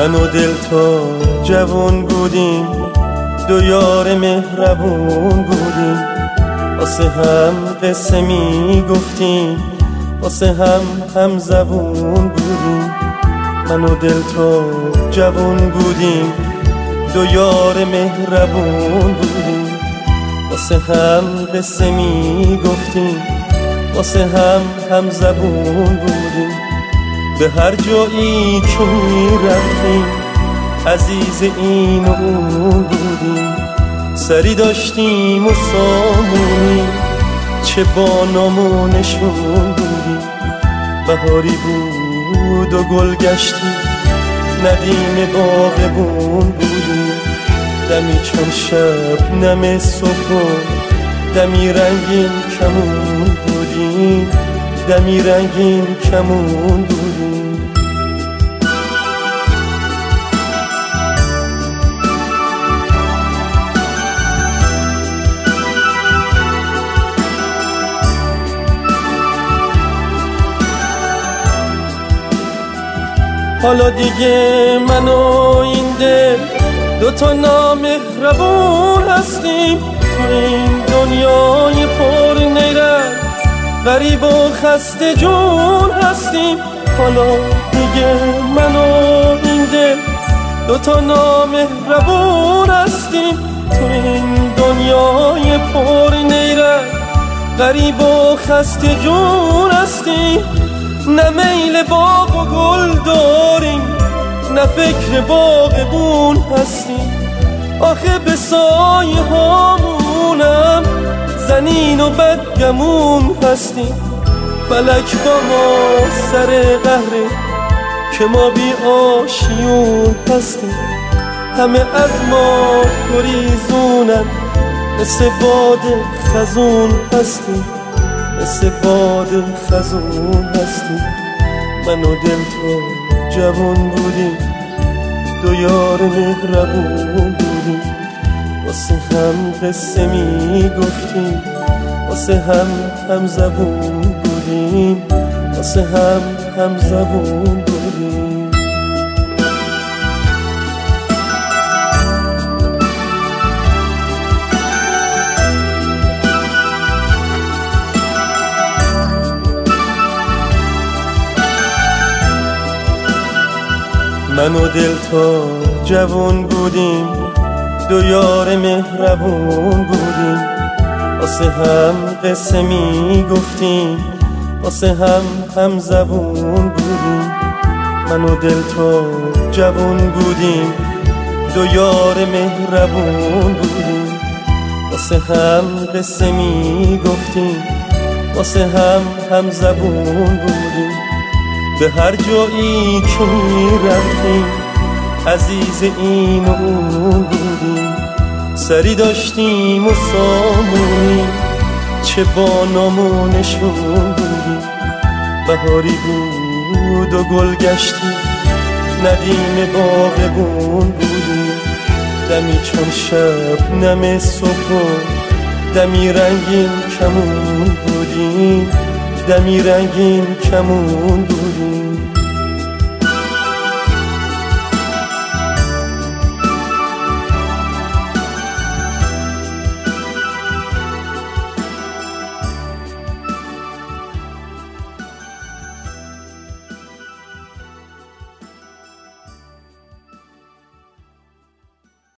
من و دل تا جوون بودیم، دو یار مهربون بودیم، واسه هم قصه می گفتیم، واسه هم زبون بودیم. من و دل تا جوون بودیم، دو یار مهربون بودیم، واسه هم قصه می گفتیم، واسه هم زبون بودیم. به هر جایی که می رفتیم عزیز این و اون بودیم، سری داشتیم و سامونی چه با نامونشون بودیم. بهاری بود و گل گشتیم، ندیم باغبون بودیم، دمی چون شب نم صبح، دمی رنگین کمون بودیم، دمی رنگین کمون بودیم. حالا دیگه من و این دل دوتا نامهربون هستیم، تو این دنیای پر نیرنگ غریب و خسته جون هستیم. حالا دیگه من و این دل دوتا نامهربون هستیم، تو این دنیای پر نیرنگ غریب و خسته جون هستیم. نه میل باغ و گل داریم، نه فکر باغبون هستیم، آخه به سایه هامونم زنین و بدگمون هستیم. فلک با ما سر قهره که ما بی آشیون هستیم، همه از ما گریزونن، مثل باد خزون هستیم، مثل باد خزون هستیم. من و دل تو جوان بودیم، دو یار مهربون بودیم، واسه هم قصه می گفتیم، واسه هم زبون بودیم، واسه هم زبون بودیم. من و دل تا جوون بودیم، دو یار مهربون بودیم، واسه هم قصه می گفتیم، واسه هم زبون بودیم. من و دل تا جوون بودیم، دو یار مهربون بودیم، واسه هم قصه می گفتیم، واسه هم زبون بودیم. به هر جایی که می رفتیم عزیز این و اون بودیم، سری داشتیم و سامونی چه با نامونشون بودیم. بهاری بود و گل گشتیم، ندیم باغبون بودیم، دمی چون شب نم صبح، دمی رنگین کمون بودیم، دمی رنگین کمون بودیم.